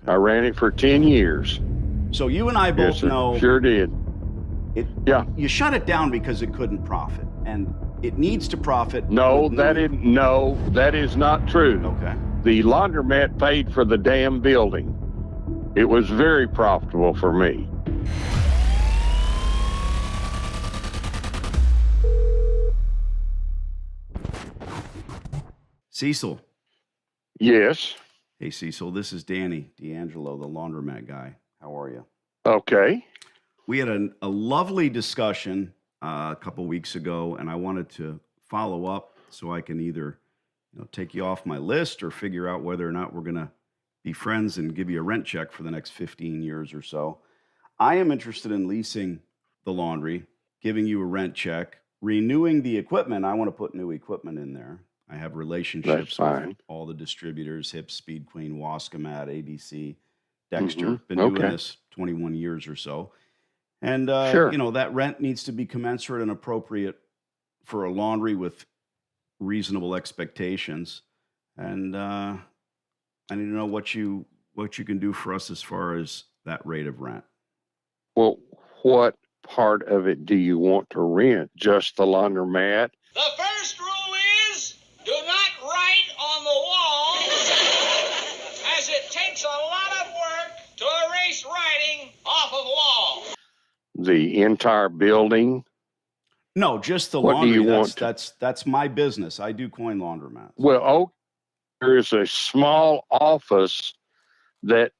I ran it for 10 years. So you and I both Yes, sir. know Sure did. Yeah. You shut it down because it couldn't profit, and it needs to profit. No, that is not true. Okay. The laundromat paid for the damn building. It was very profitable for me. Cecil. Yes. Hey, Cecil, this is Danny D'Angelo, the Laundromat guy. How are you? Okay. We had a lovely discussion a couple weeks ago, and I wanted to follow up so I can either take you off my list or figure out whether or not we're going to be friends and give you a rent check for the next 15 years or so. I am interested in leasing the laundry, giving you a rent check, renewing the equipment. I want to put new equipment in there. I have relationships with all the distributors, Hip, Speed Queen, Wascomat, ADC, Dexter. Been doing this 21 years or so. And, that rent needs to be commensurate and appropriate for a laundry with reasonable expectations. And I need to know what you can do for us as far as that rate of rent. Well, what part of it do you want to rent? Just the laundromat? The first rule is do not write on the wall, as it takes a lot of work to erase writing off of walls. The entire building? No, just the laundry. What do you want? That's my business. I do coin laundromats. Well, there is a small office that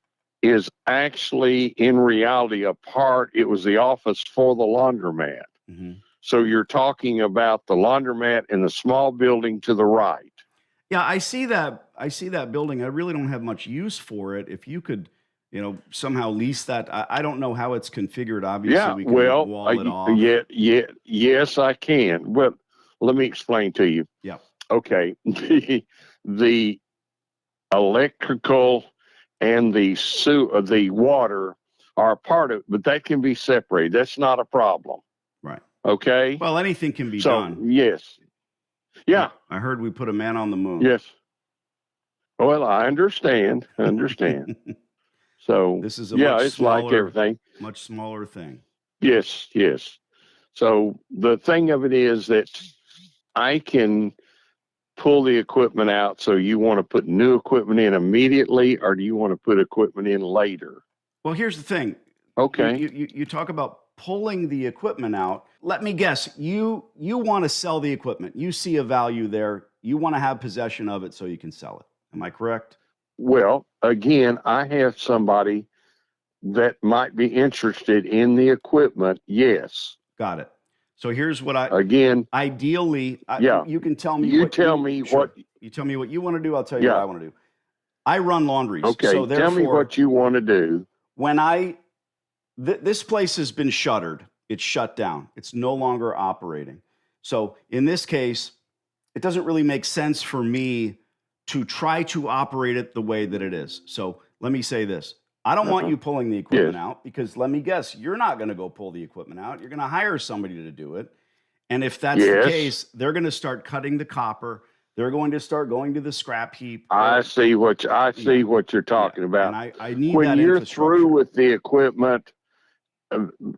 is actually in reality it was the office for the laundromat. Mm-hmm. So you're talking about the laundromat in the small building to the right. Yeah, I see that building. I really don't have much use for it. If you could, somehow lease that. I don't know how it's configured. Obviously, we can wall it off. Yes, I can. Well, let me explain to you. Yeah. Okay. The electrical and the water are a part of it, but that can be separated. That's not a problem. Right. Okay. Well, anything can be done. Yes. Yeah. I heard we put a man on the moon. Yes. Well, I understand. So this is it's smaller, like everything. Much smaller thing. Yes. So the thing of it is that I can pull the equipment out. So you want to put new equipment in immediately, or do you want to put equipment in later? Well, here's the thing. Okay. You talk about pulling the equipment out. Let me guess. You want to sell the equipment. You see a value there. You want to have possession of it so you can sell it. Am I correct? Well, again, I have somebody that might be interested in the equipment. Yes. Got it. So here's what ideally, you can tell me. You tell me what you want to do. I'll tell you what I want to do. I run laundries. Okay. So tell me what you want to do. When this place has been shuttered, it's shut down. It's no longer operating. So in this case, it doesn't really make sense for me to try to operate it the way that it is. So let me say this. I don't want you pulling the equipment out, because let me guess, you're not going to go pull the equipment out. You're going to hire somebody to do it. And if that's the case, they're going to start cutting the copper. They're going to start going to the scrap heap. I see what you're talking about. And I need when that you're through with the equipment,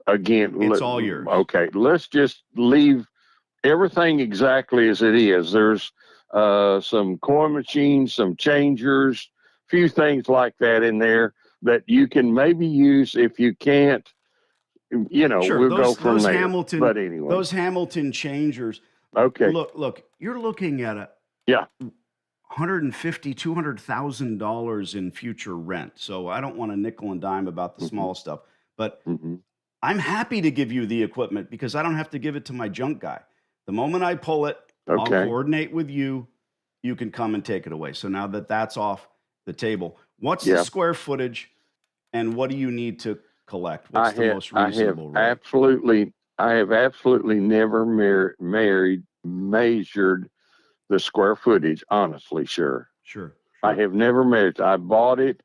again, it's all yours. Okay, let's just leave everything exactly as it is. There's some coin machines, some changers, few things like that in there that you can maybe use. If you can't, we'll go from there. Hamilton, but anyway, those Hamilton changers. Okay. Look, you're looking at $150,000, $200,000 in future rent. So I don't want to nickel and dime about the small stuff, but I'm happy to give you the equipment because I don't have to give it to my junk guy. The moment I pull it, I'll coordinate with you. You can come and take it away. So now that's off the table, what's the square footage and what do you need to collect? What's the most reasonable rate? I have absolutely never measured the square footage, honestly, sure. I have never measured. I bought it,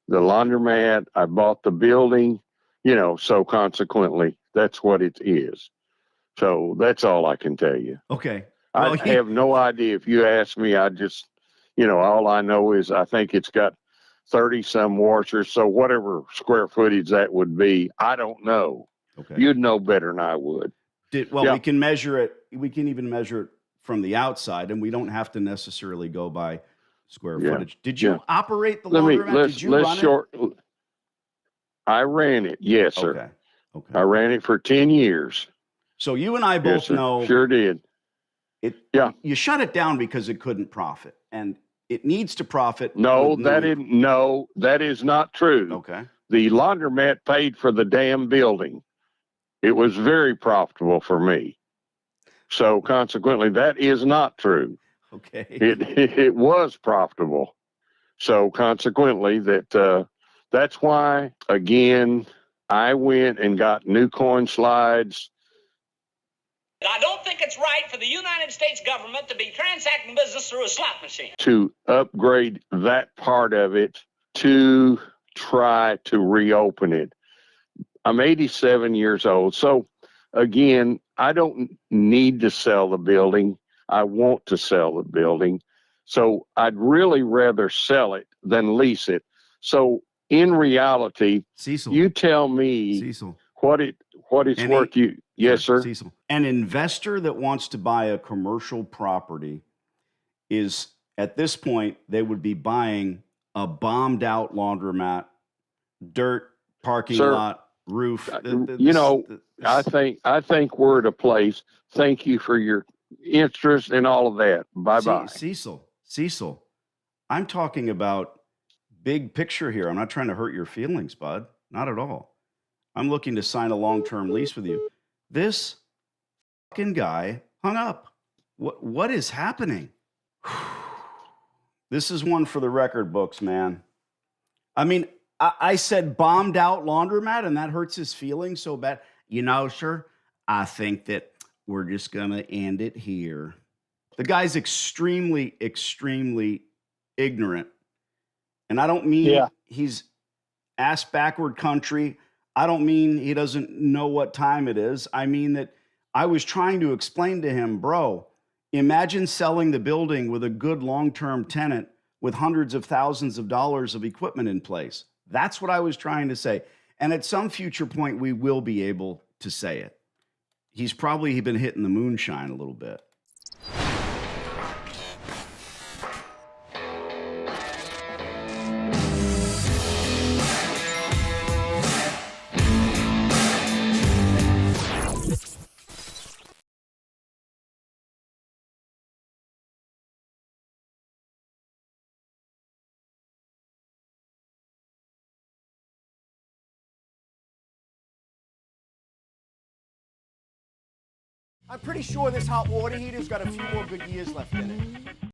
the laundromat, I bought the building, so consequently, that's what it is. So that's all I can tell you. Okay. Well, I have no idea. If you ask me, I just, all I know is I think it's got 30 some washers. So whatever square footage that would be, I don't know. Okay. You'd know better than I would. We can measure it. We can even measure it from the outside, and we don't have to necessarily go by square footage. Did you operate the laundromat? Did you run it? I ran it. Yes, sir. Okay. Okay. I ran it for 10 years. So you and I both know. Sure did. You shut it down because it couldn't profit, and it needs to profit. No, that is not true. Okay. The laundromat paid for the damn building. It was very profitable for me. So consequently, that is not true. Okay. It was profitable. So consequently, that's why, again, I went and got new coin slides. I don't think it's right for the United States government to be transacting business through a slot machine. To upgrade that part of it to try to reopen it. I'm 87 years old. So again, I don't need to sell the building. I want to sell the building. So I'd really rather sell it than lease it. So in reality, Cecil, you tell me Cecil, what it's worth. Yes, sir. Cecil. An investor that wants to buy a commercial property is, at this point, they would be buying a bombed out laundromat, dirt, parking lot, roof. I think we're at a place. Thank you for your interest and all of that. Bye-bye. Cecil, I'm talking about big picture here. I'm not trying to hurt your feelings, bud. Not at all. I'm looking to sign a long-term lease with you. This fucking guy hung up. What is happening? This is one for the record books, man. I mean, I said bombed out laundromat, and that hurts his feelings so bad. You know, sir, I think that we're just going to end it here. The guy's extremely, extremely ignorant. And I don't mean he's ass backward country. I don't mean he doesn't know what time it is. I mean that I was trying to explain to him, bro, imagine selling the building with a good long-term tenant with hundreds of thousands of dollars of equipment in place. That's what I was trying to say. And at some future point, we will be able to say it. He's probably been hitting the moonshine a little bit. I'm pretty sure this hot water heater's got a few more good years left in it.